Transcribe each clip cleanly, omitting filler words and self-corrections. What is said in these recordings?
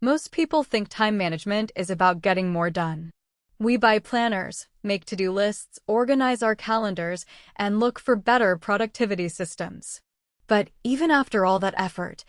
Most people think time management is about getting more done. We buy planners, make to-do lists, organize our calendars, and look for better productivity systems. But even after all that effort,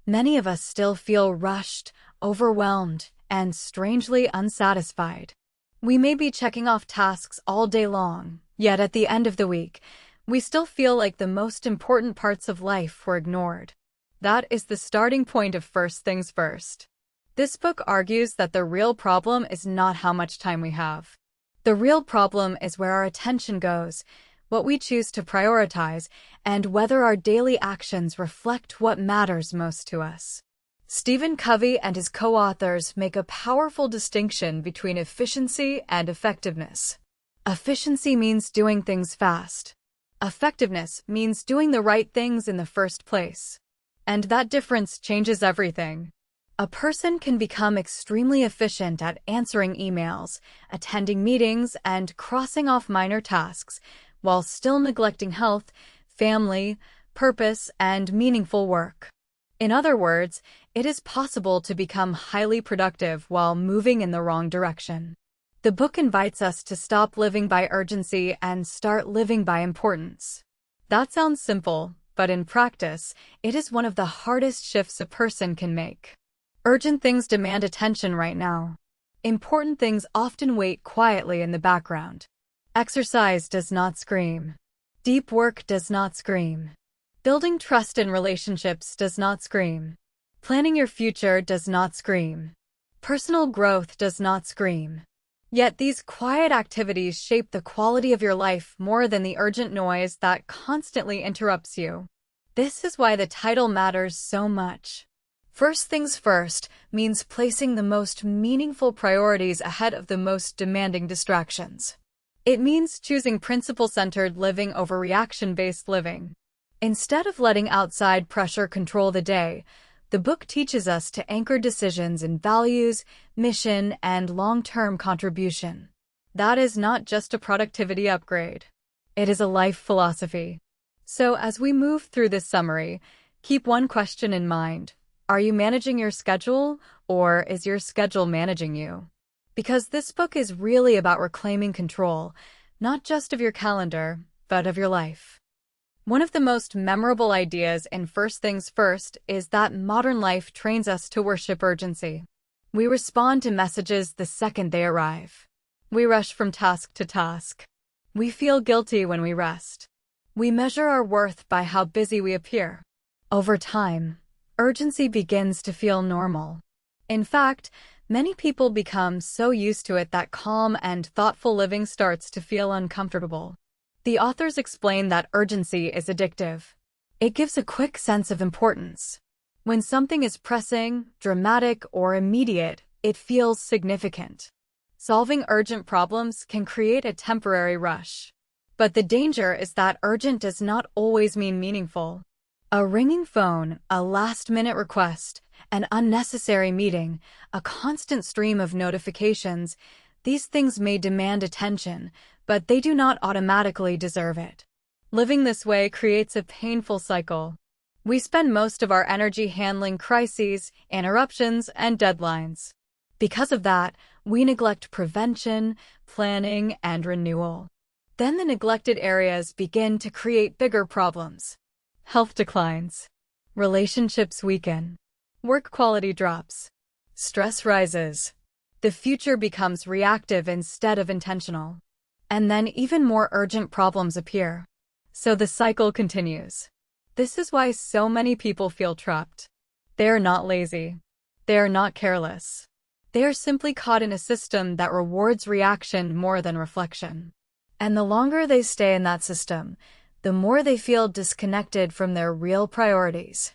many of us still feel rushed, overwhelmed, and strangely unsatisfied. We may be checking off tasks all day long, yet at the end of the week, we still feel like the most important parts of life were ignored. That is the starting point of First Things First. This book argues that the real problem is not how much time we have. The real problem is where our attention goes, what we choose to prioritize, and whether our daily actions reflect what matters most to us. Stephen Covey and his co-authors make a powerful distinction between efficiency and effectiveness. Efficiency means doing things fast. Effectiveness means doing the right things in the first place. And that difference changes everything. A person can become extremely efficient at answering emails, attending meetings, and crossing off minor tasks, while still neglecting health, family, purpose, and meaningful work. In other words, it is possible to become highly productive while moving in the wrong direction. The book invites us to stop living by urgency and start living by importance. That sounds simple, but in practice, it is one of the hardest shifts a person can make. Urgent things demand attention right now. Important things often wait quietly in the background. Exercise does not scream. Deep work does not scream. Building trust in relationships does not scream. Planning your future does not scream. Personal growth does not scream. Yet these quiet activities shape the quality of your life more than the urgent noise that constantly interrupts you. This is why the title matters so much. First Things First means placing the most meaningful priorities ahead of the most demanding distractions. It means choosing principle-centered living over reaction-based living. Instead of letting outside pressure control the day, the book teaches us to anchor decisions in values, mission, and long-term contribution. That is not just a productivity upgrade. It is a life philosophy. So as we move through this summary, keep one question in mind. Are you managing your schedule, or is your schedule managing you? Because this book is really about reclaiming control, not just of your calendar, but of your life. One of the most memorable ideas in First Things First is that modern life trains us to worship urgency. We respond to messages the second they arrive. We rush from task to task. We feel guilty when we rest. We measure our worth by how busy we appear. Over time, urgency begins to feel normal. In fact, many people become so used to it that calm and thoughtful living starts to feel uncomfortable. The authors explain that urgency is addictive. It gives a quick sense of importance. When something is pressing, dramatic, or immediate, it feels significant. Solving urgent problems can create a temporary rush. But the danger is that urgent does not always mean meaningful. A ringing phone, a last-minute request, an unnecessary meeting, a constant stream of notifications, these things may demand attention, but they do not automatically deserve it. Living this way creates a painful cycle. We spend most of our energy handling crises, interruptions, and deadlines. Because of that, we neglect prevention, planning, and renewal. Then the neglected areas begin to create bigger problems. Health declines. Relationships weaken. Work quality drops. Stress rises. The future becomes reactive instead of intentional. And then even more urgent problems appear. So the cycle continues. This is why so many people feel trapped. They are not lazy. They are not careless. They are simply caught in a system that rewards reaction more than reflection. And the longer they stay in that system, the more they feel disconnected from their real priorities.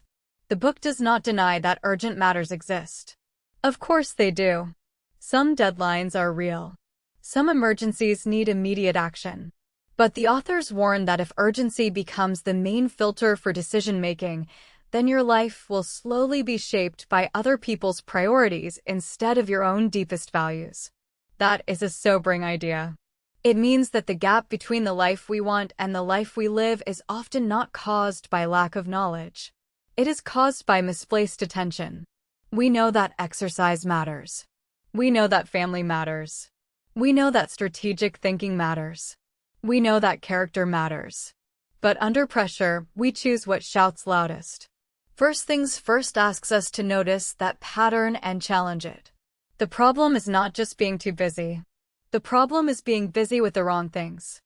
The book does not deny that urgent matters exist. Of course they do. Some deadlines are real. Some emergencies need immediate action. But the authors warn that if urgency becomes the main filter for decision-making, then your life will slowly be shaped by other people's priorities instead of your own deepest values. That is a sobering idea. It means that the gap between the life we want and the life we live is often not caused by lack of knowledge. It is caused by misplaced attention. We know that exercise matters. We know that family matters. We know that strategic thinking matters. We know that character matters. But under pressure, we choose what shouts loudest. First Things First asks us to notice that pattern and challenge it. The problem is not just being too busy. The problem is being busy with the wrong things.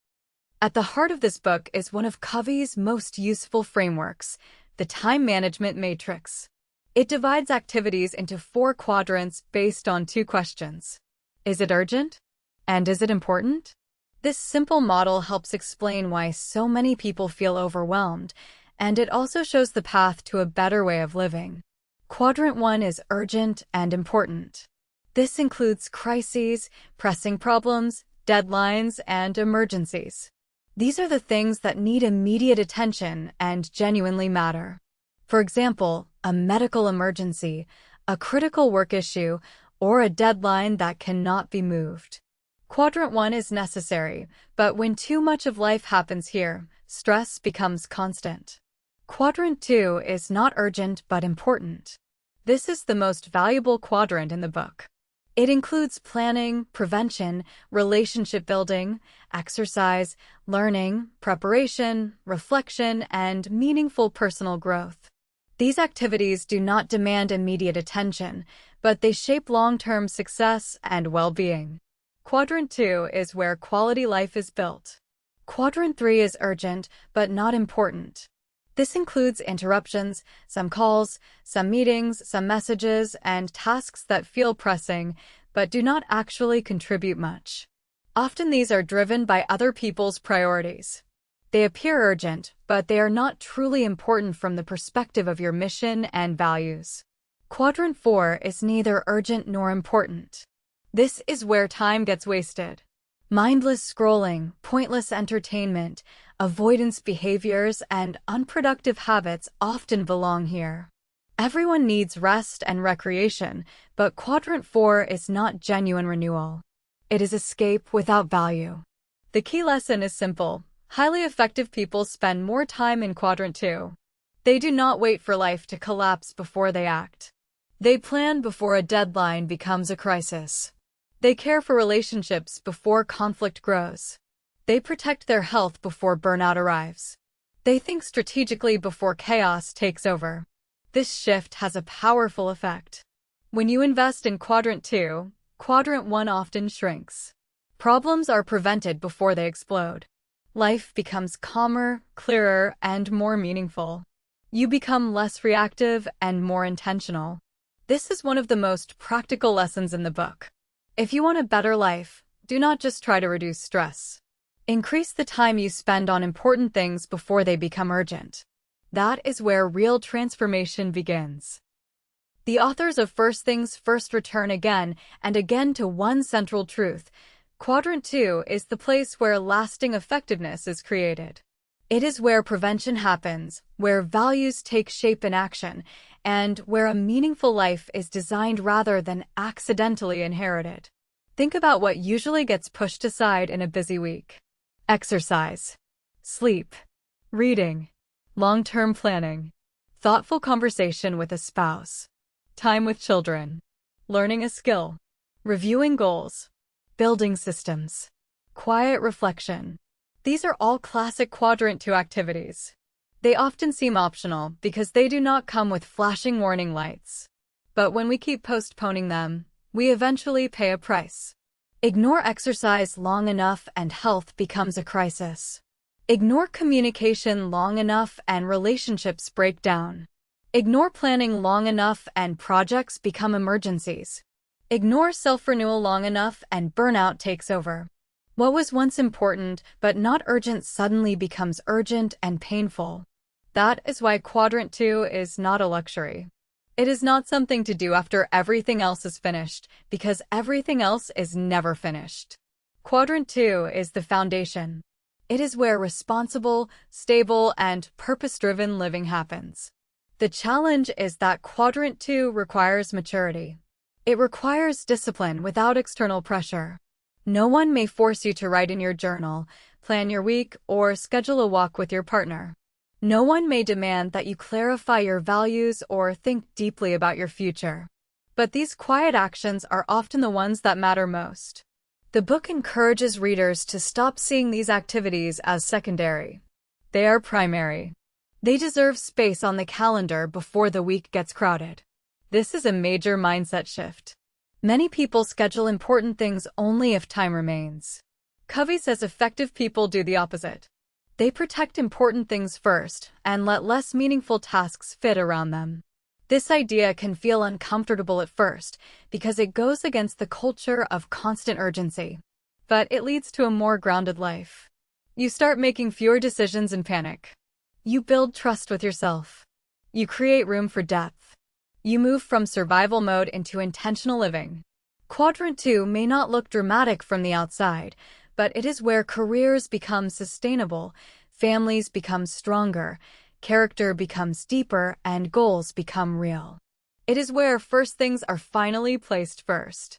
At the heart of this book is one of Covey's most useful frameworks, the time management matrix. It divides activities into 4 quadrants based on 2 questions. Is it urgent? And is it important? This simple model helps explain why so many people feel overwhelmed, and it also shows the path to a better way of living. Quadrant 1 is urgent and important. This includes crises, pressing problems, deadlines, and emergencies. These are the things that need immediate attention and genuinely matter. For example, a medical emergency, a critical work issue, or a deadline that cannot be moved. Quadrant 1 is necessary, but when too much of life happens here, stress becomes constant. Quadrant 2 is not urgent but important. This is the most valuable quadrant in the book. It includes planning, prevention, relationship building, exercise, learning, preparation, reflection, and meaningful personal growth. These activities do not demand immediate attention, but they shape long-term success and well-being. Quadrant 2 is where quality life is built. Quadrant 3 is urgent, but not important. This includes interruptions, some calls, some meetings, some messages, and tasks that feel pressing, but do not actually contribute much. Often these are driven by other people's priorities. They appear urgent, but they are not truly important from the perspective of your mission and values. Quadrant 4 is neither urgent nor important. This is where time gets wasted. Mindless scrolling, pointless entertainment, avoidance behaviors, and unproductive habits often belong here. Everyone needs rest and recreation, but Quadrant 4 is not genuine renewal. It is escape without value. The key lesson is simple. Highly effective people spend more time in Quadrant 2. They do not wait for life to collapse before they act. They plan before a deadline becomes a crisis. They care for relationships before conflict grows. They protect their health before burnout arrives. They think strategically before chaos takes over. This shift has a powerful effect. When you invest in Quadrant 2, Quadrant 1 often shrinks. Problems are prevented before they explode. Life becomes calmer, clearer, and more meaningful. You become less reactive and more intentional. This is one of the most practical lessons in the book. If you want a better life, do not just try to reduce stress. Increase the time you spend on important things before they become urgent. That is where real transformation begins. The authors of First Things First return again and again to one central truth. Quadrant 2 is the place where lasting effectiveness is created. It is where prevention happens, where values take shape in action, and where a meaningful life is designed rather than accidentally inherited. Think about what usually gets pushed aside in a busy week. Exercise, sleep, reading, long-term planning, thoughtful conversation with a spouse, time with children, learning a skill, reviewing goals, building systems, quiet reflection. These are all classic Quadrant 2 activities. They often seem optional because they do not come with flashing warning lights. But when we keep postponing them, we eventually pay a price. Ignore exercise long enough and health becomes a crisis. Ignore communication long enough and relationships break down. Ignore planning long enough and projects become emergencies. Ignore self-renewal long enough and burnout takes over. What was once important but not urgent suddenly becomes urgent and painful. That is why Quadrant 2 is not a luxury. It is not something to do after everything else is finished, because everything else is never finished. Quadrant 2 is the foundation. It is where responsible, stable, and purpose-driven living happens. The challenge is that Quadrant 2 requires maturity. It requires discipline without external pressure. No one may force you to write in your journal, plan your week, or schedule a walk with your partner. No one may demand that you clarify your values or think deeply about your future. But these quiet actions are often the ones that matter most. The book encourages readers to stop seeing these activities as secondary. They are primary. They deserve space on the calendar before the week gets crowded. This is a major mindset shift. Many people schedule important things only if time remains. Covey says effective people do the opposite. They protect important things first and let less meaningful tasks fit around them. This idea can feel uncomfortable at first because it goes against the culture of constant urgency. But it leads to a more grounded life. You start making fewer decisions in panic. You build trust with yourself. You create room for depth. You move from survival mode into intentional living. Quadrant 2 may not look dramatic from the outside, but it is where careers become sustainable, families become stronger, character becomes deeper, and goals become real. It is where first things are finally placed first.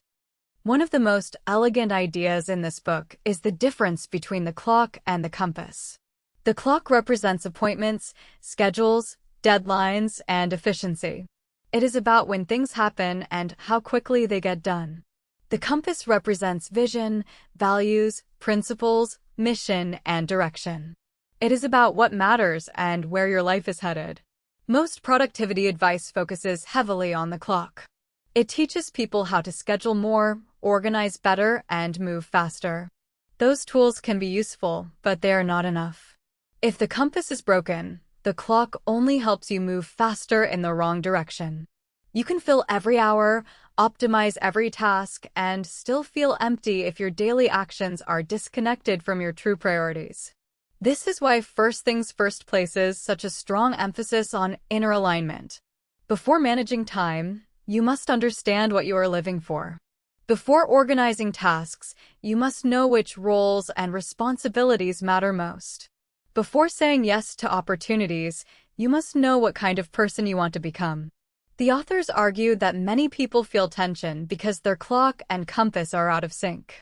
One of the most elegant ideas in this book is the difference between the clock and the compass. The clock represents appointments, schedules, deadlines, and efficiency. It is about when things happen and how quickly they get done. The compass represents vision, values, principles, mission, and direction. It is about what matters and where your life is headed. Most productivity advice focuses heavily on the clock. It teaches people how to schedule more, organize better, and move faster. Those tools can be useful, but they are not enough. If the compass is broken, the clock only helps you move faster in the wrong direction. You can fill every hour, optimize every task, and still feel empty if your daily actions are disconnected from your true priorities. This is why First Things First places such a strong emphasis on inner alignment. Before managing time, you must understand what you are living for. Before organizing tasks, you must know which roles and responsibilities matter most. Before saying yes to opportunities, you must know what kind of person you want to become. The authors argue that many people feel tension because their clock and compass are out of sync.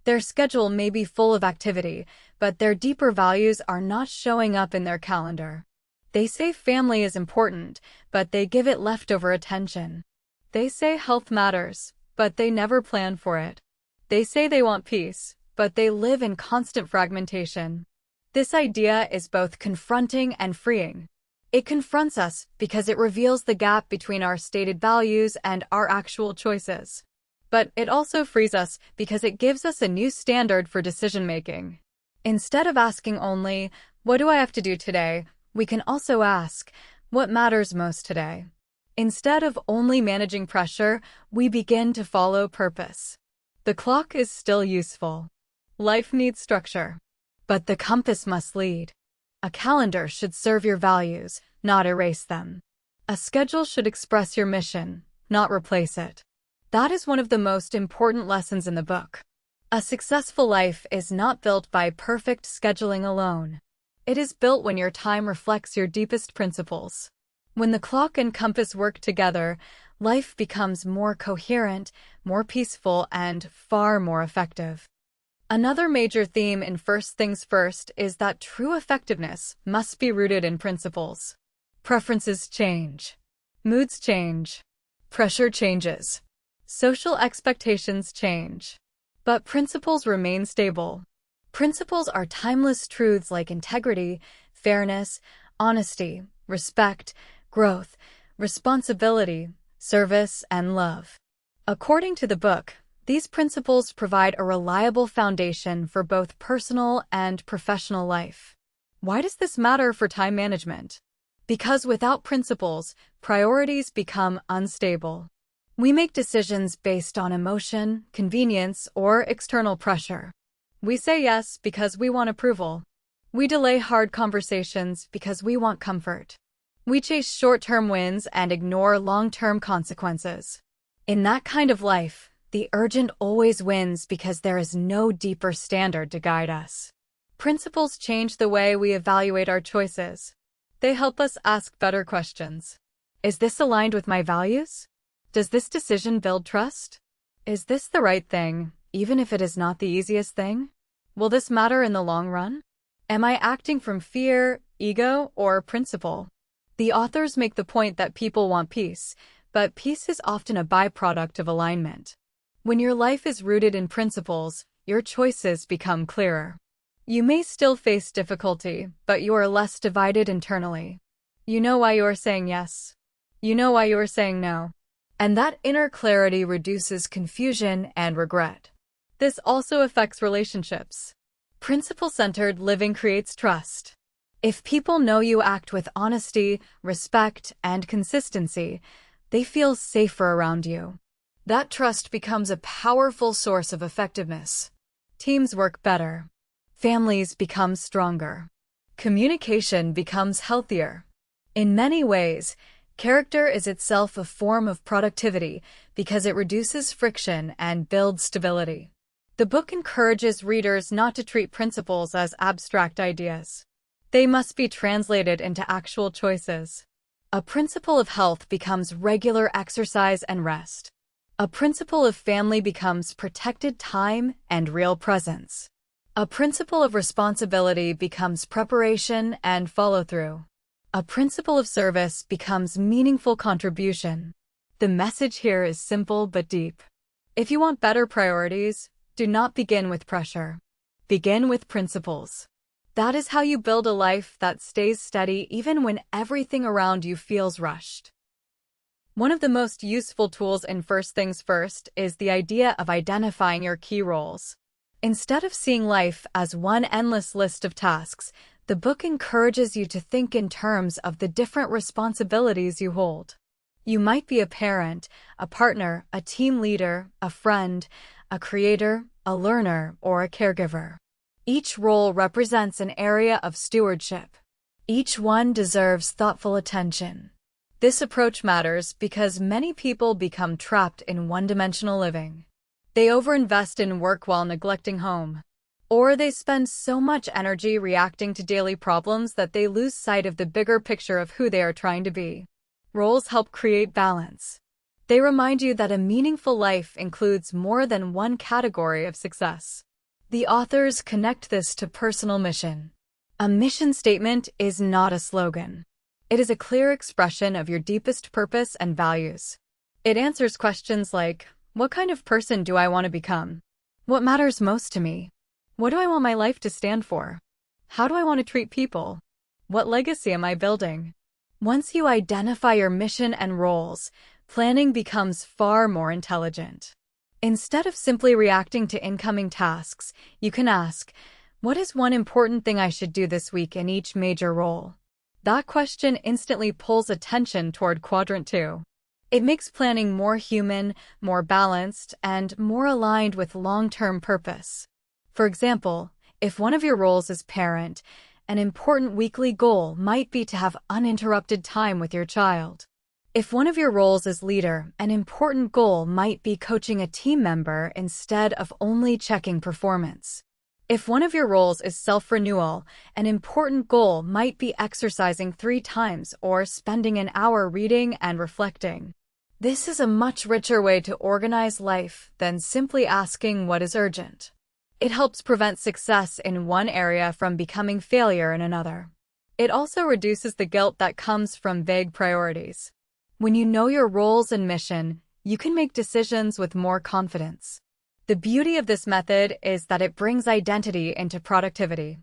Their schedule may be full of activity, but their deeper values are not showing up in their calendar. They say family is important, but they give it leftover attention. They say health matters, but they never plan for it. They say they want peace, but they live in constant fragmentation. This idea is both confronting and freeing. It confronts us because it reveals the gap between our stated values and our actual choices. But it also frees us because it gives us a new standard for decision-making. Instead of asking only, "What do I have to do today?" we can also ask, "What matters most today?" Instead of only managing pressure, we begin to follow purpose. The clock is still useful. Life needs structure. But the compass must lead. A calendar should serve your values, not erase them. A schedule should express your mission, not replace it. That is one of the most important lessons in the book. A successful life is not built by perfect scheduling alone. It is built when your time reflects your deepest principles. When the clock and compass work together, life becomes more coherent, more peaceful, and far more effective. Another major theme in First Things First is that true effectiveness must be rooted in principles. Preferences change. Moods change. Pressure changes. Social expectations change. But principles remain stable. Principles are timeless truths like integrity, fairness, honesty, respect, growth, responsibility, service, and love. According to the book, these principles provide a reliable foundation for both personal and professional life. Why does this matter for time management? Because without principles, priorities become unstable. We make decisions based on emotion, convenience, or external pressure. We say yes because we want approval. We delay hard conversations because we want comfort. We chase short-term wins and ignore long-term consequences. In that kind of life, the urgent always wins because there is no deeper standard to guide us. Principles change the way we evaluate our choices. They help us ask better questions. Is this aligned with my values? Does this decision build trust? Is this the right thing, even if it is not the easiest thing? Will this matter in the long run? Am I acting from fear, ego, or principle? The authors make the point that people want peace, but peace is often a byproduct of alignment. When your life is rooted in principles, your choices become clearer. You may still face difficulty, but you are less divided internally. You know why you are saying yes. You know why you are saying no. And that inner clarity reduces confusion and regret. This also affects relationships. Principle-centered living creates trust. If people know you act with honesty, respect, and consistency, they feel safer around you. That trust becomes a powerful source of effectiveness. Teams work better. Families become stronger. Communication becomes healthier. In many ways, character is itself a form of productivity because it reduces friction and builds stability. The book encourages readers not to treat principles as abstract ideas. They must be translated into actual choices. A principle of health becomes regular exercise and rest. A principle of family becomes protected time and real presence. A principle of responsibility becomes preparation and follow-through. A principle of service becomes meaningful contribution. The message here is simple but deep. If you want better priorities, do not begin with pressure. Begin with principles. That is how you build a life that stays steady even when everything around you feels rushed. One of the most useful tools in First Things First is the idea of identifying your key roles. Instead of seeing life as one endless list of tasks, the book encourages you to think in terms of the different responsibilities you hold. You might be a parent, a partner, a team leader, a friend, a creator, a learner, or a caregiver. Each role represents an area of stewardship. Each one deserves thoughtful attention. This approach matters because many people become trapped in one-dimensional living. They overinvest in work while neglecting home. Or they spend so much energy reacting to daily problems that they lose sight of the bigger picture of who they are trying to be. Roles help create balance. They remind you that a meaningful life includes more than one category of success. The authors connect this to personal mission. A mission statement is not a slogan. It is a clear expression of your deepest purpose and values. It answers questions like, what kind of person do I want to become? What matters most to me? What do I want my life to stand for? How do I want to treat people? What legacy am I building? Once you identify your mission and roles, planning becomes far more intelligent. Instead of simply reacting to incoming tasks, you can ask, what is one important thing I should do this week in each major role? That question instantly pulls attention toward Quadrant Two. It makes planning more human, more balanced, and more aligned with long-term purpose. For example, if one of your roles is parent, an important weekly goal might be to have uninterrupted time with your child. If one of your roles is leader, an important goal might be coaching a team member instead of only checking performance. If one of your roles is self-renewal, an important goal might be exercising 3 times or spending an hour reading and reflecting. This is a much richer way to organize life than simply asking what is urgent. It helps prevent success in one area from becoming failure in another. It also reduces the guilt that comes from vague priorities. When you know your roles and mission, you can make decisions with more confidence. The beauty of this method is that it brings identity into productivity.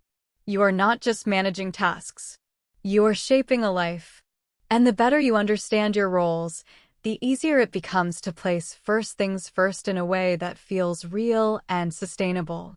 You are not just managing tasks. You are shaping a life. And the better you understand your roles, the easier it becomes to place first things first in a way that feels real and sustainable.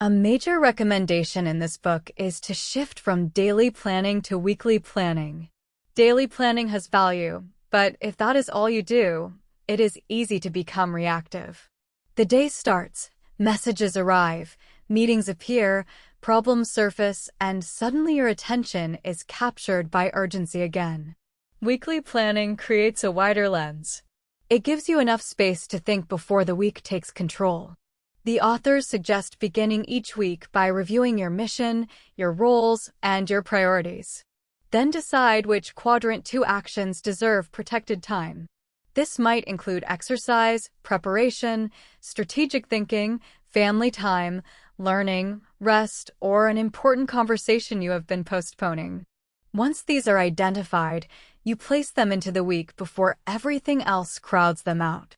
A major recommendation in this book is to shift from daily planning to weekly planning. Daily planning has value, but if that is all you do, it is easy to become reactive. The day starts, messages arrive, meetings appear, problems surface, and suddenly your attention is captured by urgency again. Weekly planning creates a wider lens. It gives you enough space to think before the week takes control. The authors suggest beginning each week by reviewing your mission, your roles, and your priorities. Then decide which Quadrant 2 actions deserve protected time. This might include exercise, preparation, strategic thinking, family time, learning, rest, or an important conversation you have been postponing. Once these are identified, You place them into the week before everything else crowds them out.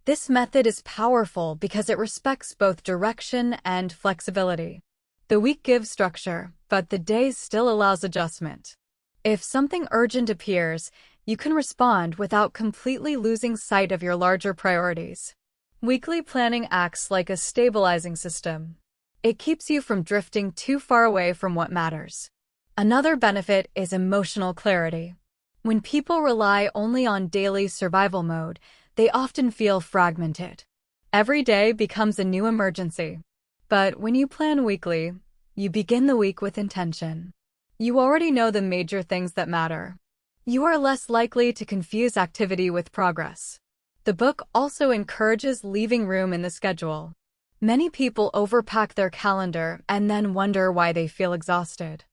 This method is powerful because it respects both direction and flexibility. The week gives structure, but the day still allows adjustment. If something urgent appears, you can respond without completely losing sight of your larger priorities. Weekly planning acts like a stabilizing system. It keeps you from drifting too far away from what matters. Another benefit is emotional clarity. When people rely only on daily survival mode, they often feel fragmented. Every day becomes a new emergency. But when you plan weekly, you begin the week with intention. You already know the major things that matter. You are less likely to confuse activity with progress. The book also encourages leaving room in the schedule. Many people overpack their calendar and then wonder why they feel exhausted.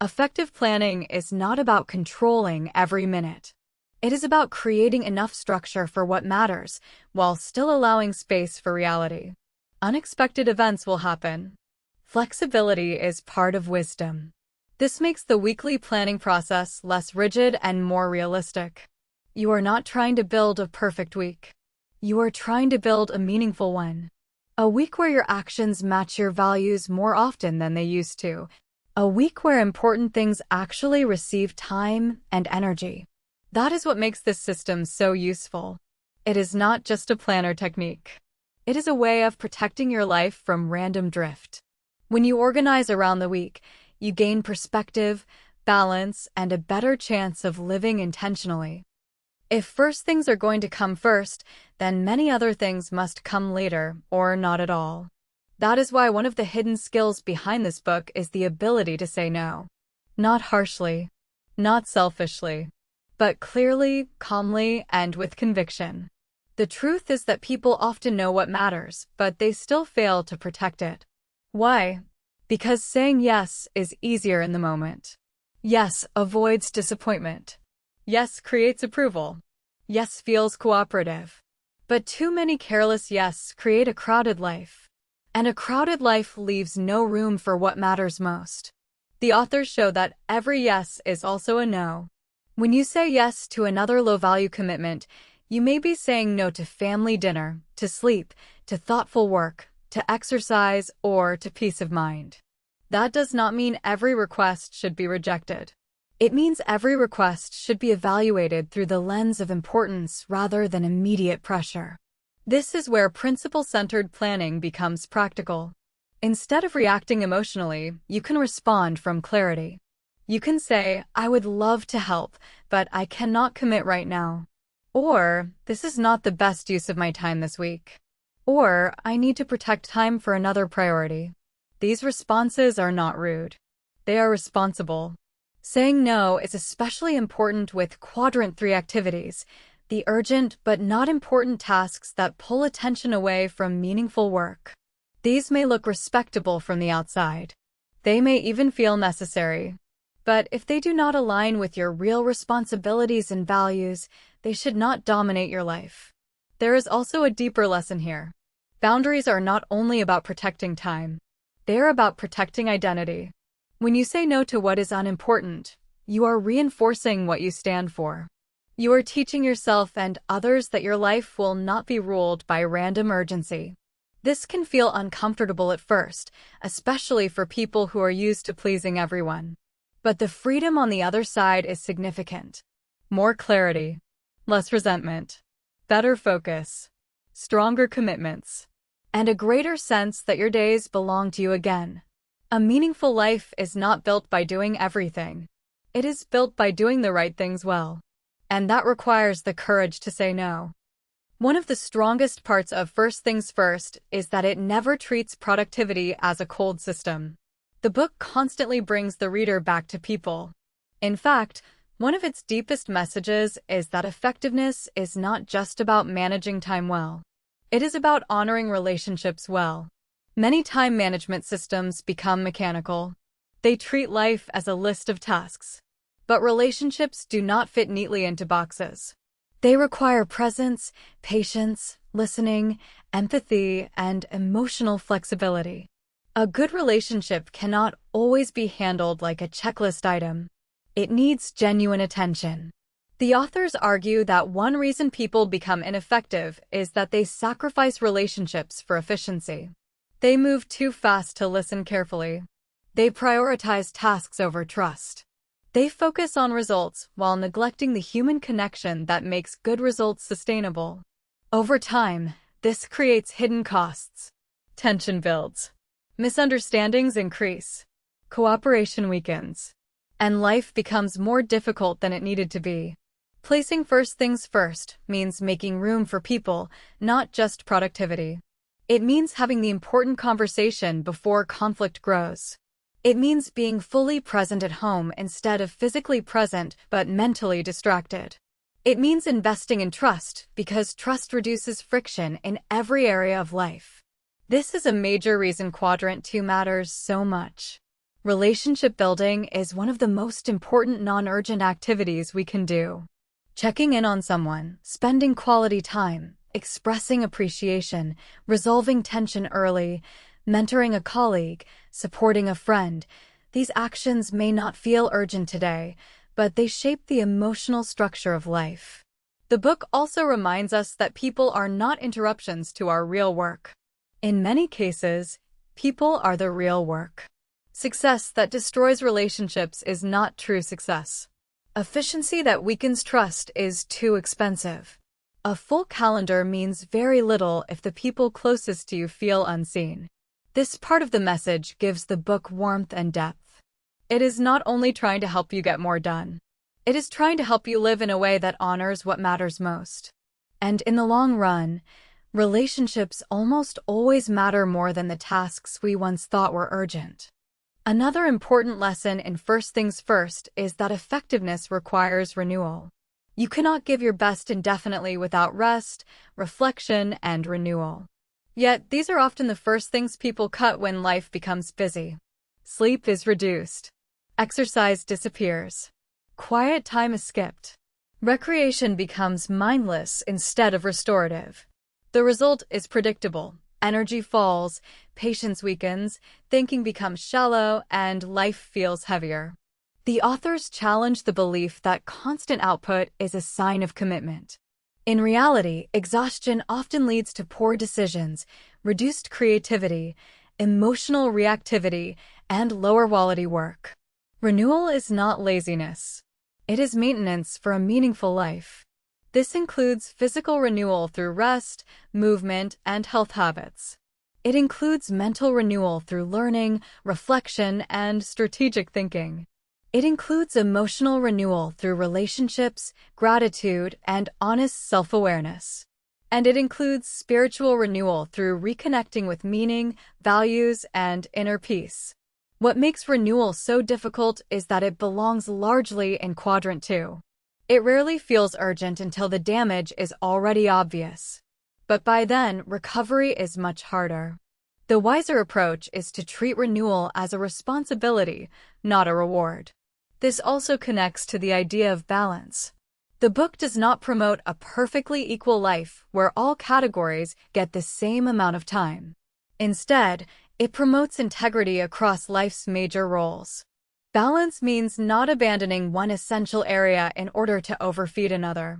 Effective planning is not about controlling every minute. It is about creating enough structure for what matters, while still allowing space for reality. Unexpected events will happen. Flexibility is part of wisdom. This makes the weekly planning process less rigid and more realistic. You are not trying to build a perfect week. You are trying to build a meaningful one. A week where your actions match your values more often than they used to. A week where important things actually receive time and energy. That is what makes this system so useful. It is not just a planner technique. It is a way of protecting your life from random drift. When you organize around the week, you gain perspective, balance, and a better chance of living intentionally. If first things are going to come first, then many other things must come later, or not at all. That is why one of the hidden skills behind this book is the ability to say no. Not harshly, not selfishly, but clearly, calmly, and with conviction. The truth is that people often know what matters, but they still fail to protect it. Why? Because saying yes is easier in the moment. Yes avoids disappointment. Yes creates approval. Yes feels cooperative. But too many careless yes create a crowded life. And a crowded life leaves no room for what matters most. The authors show that every yes is also a no. When you say yes to another low-value commitment, you may be saying no to family dinner, to sleep, to thoughtful work, to exercise, or to peace of mind. That does not mean every request should be rejected. It means every request should be evaluated through the lens of importance rather than immediate pressure. This is where principle-centered planning becomes practical. Instead of reacting emotionally, you can respond from clarity. You can say, I would love to help, but I cannot commit right now. Or, this is not the best use of my time this week. Or, I need to protect time for another priority. These responses are not rude. They are responsible. Saying no is especially important with Quadrant 3 activities, the urgent but not important tasks that pull attention away from meaningful work. These may look respectable from the outside. They may even feel necessary. But if they do not align with your real responsibilities and values, they should not dominate your life. There is also a deeper lesson here. Boundaries are not only about protecting time. They are about protecting identity. When you say no to what is unimportant, you are reinforcing what you stand for. You are teaching yourself and others that your life will not be ruled by random urgency. This can feel uncomfortable at first, especially for people who are used to pleasing everyone. But the freedom on the other side is significant. More clarity, less resentment, better focus, stronger commitments, and a greater sense that your days belong to you again. A meaningful life is not built by doing everything. It is built by doing the right things well. And that requires the courage to say no. One of the strongest parts of First Things First is that it never treats productivity as a cold system. The book constantly brings the reader back to people. In fact, one of its deepest messages is that effectiveness is not just about managing time well. It is about honoring relationships well. Many time management systems become mechanical. They treat life as a list of tasks. But relationships do not fit neatly into boxes. They require presence, patience, listening, empathy, and emotional flexibility. A good relationship cannot always be handled like a checklist item. It needs genuine attention. The authors argue that one reason people become ineffective is that they sacrifice relationships for efficiency. They move too fast to listen carefully. They prioritize tasks over trust. They focus on results while neglecting the human connection that makes good results sustainable. Over time, this creates hidden costs. Tension builds. Misunderstandings increase. Cooperation weakens. And life becomes more difficult than it needed to be. Placing first things first means making room for people, not just productivity. It means having the important conversation before conflict grows. It means being fully present at home instead of physically present but mentally distracted. It means investing in trust because trust reduces friction in every area of life. This is a major reason Quadrant 2 matters so much. Relationship building is one of the most important non-urgent activities we can do. Checking in on someone, spending quality time, expressing appreciation, resolving tension early, mentoring a colleague, supporting a friend. These actions may not feel urgent today, but they shape the emotional structure of life. The book also reminds us that people are not interruptions to our real work. In many cases, people are the real work. Success that destroys relationships is not true success. Efficiency that weakens trust is too expensive. A full calendar means very little if the people closest to you feel unseen. This part of the message gives the book warmth and depth. It is not only trying to help you get more done. It is trying to help you live in a way that honors what matters most. And in the long run, relationships almost always matter more than the tasks we once thought were urgent. Another important lesson in First Things First is that effectiveness requires renewal. You cannot give your best indefinitely without rest, reflection, and renewal. Yet, these are often the first things people cut when life becomes busy. Sleep is reduced. Exercise disappears. Quiet time is skipped. Recreation becomes mindless instead of restorative. The result is predictable. Energy falls, patience weakens, thinking becomes shallow, and life feels heavier. The authors challenge the belief that constant output is a sign of commitment. In reality, exhaustion often leads to poor decisions, reduced creativity, emotional reactivity, and lower quality work. Renewal is not laziness. It is maintenance for a meaningful life. This includes physical renewal through rest, movement, and health habits. It includes mental renewal through learning, reflection, and strategic thinking. It includes emotional renewal through relationships, gratitude, and honest self-awareness. And it includes spiritual renewal through reconnecting with meaning, values, and inner peace. What makes renewal so difficult is that it belongs largely in Quadrant 2. It rarely feels urgent until the damage is already obvious. But by then, recovery is much harder. The wiser approach is to treat renewal as a responsibility, not a reward. This also connects to the idea of balance. The book does not promote a perfectly equal life where all categories get the same amount of time. Instead, it promotes integrity across life's major roles. Balance means not abandoning one essential area in order to overfeed another.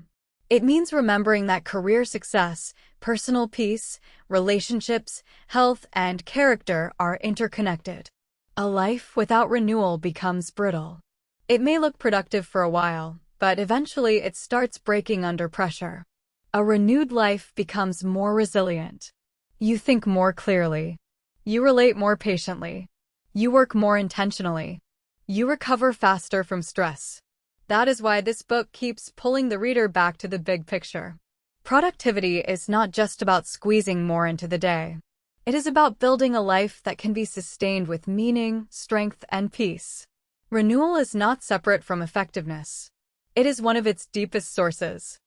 It means remembering that career success, personal peace, relationships, health, and character are interconnected. A life without renewal becomes brittle. It may look productive for a while, but eventually it starts breaking under pressure. A renewed life becomes more resilient. You think more clearly. You relate more patiently. You work more intentionally. You recover faster from stress. That is why this book keeps pulling the reader back to the big picture. Productivity is not just about squeezing more into the day. It is about building a life that can be sustained with meaning, strength, and peace. Renewal is not separate from effectiveness. It is one of its deepest sources.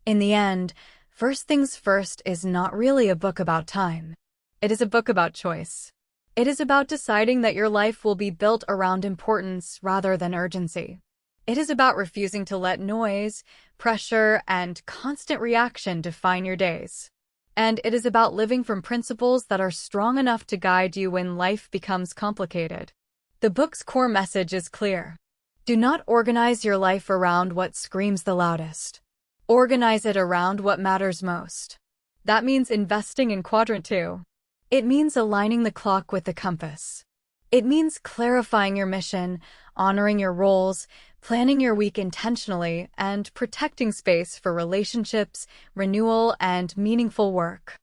In the end, First Things First is not really a book about time. It is a book about choice. It is about deciding that your life will be built around importance rather than urgency. It is about refusing to let noise, pressure, and constant reaction define your days. And it is about living from principles that are strong enough to guide you when life becomes complicated. The book's core message is clear. Do not organize your life around what screams the loudest. Organize it around what matters most. That means investing in Quadrant Two. It means aligning the clock with the compass. It means clarifying your mission, honoring your roles, planning your week intentionally, and protecting space for relationships, renewal, and meaningful work.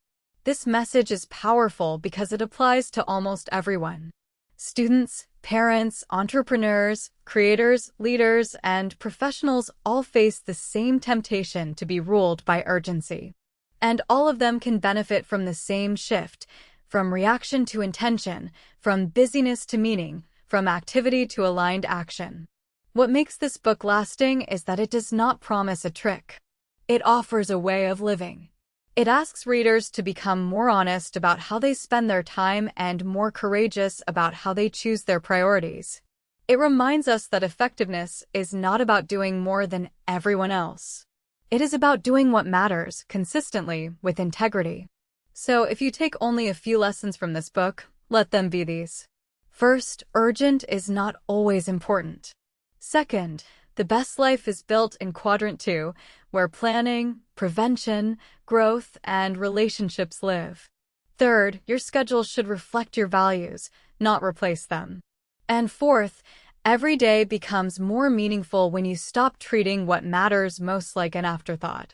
This message is powerful because it applies to almost everyone. Students, parents, entrepreneurs, creators, leaders, and professionals all face the same temptation to be ruled by urgency. And all of them can benefit from the same shift, from reaction to intention, from busyness to meaning, from activity to aligned action. What makes this book lasting is that it does not promise a trick. It offers a way of living. It asks readers to become more honest about how they spend their time and more courageous about how they choose their priorities. It reminds us that effectiveness is not about doing more than everyone else. It is about doing what matters consistently with integrity. So if you take only a few lessons from this book, let them be these. First, urgent is not always important. Second, the best life is built in Quadrant Two, where planning, prevention, growth, and relationships live. Third, your schedule should reflect your values, not replace them. And fourth, every day becomes more meaningful when you stop treating what matters most like an afterthought.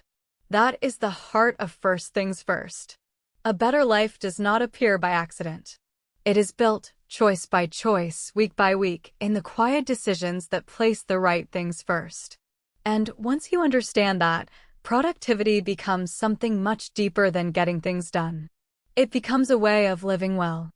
That is the heart of First Things First. A better life does not appear by accident. It is built, choice by choice, week by week, in the quiet decisions that place the right things first. And once you understand that, productivity becomes something much deeper than getting things done. It becomes a way of living well.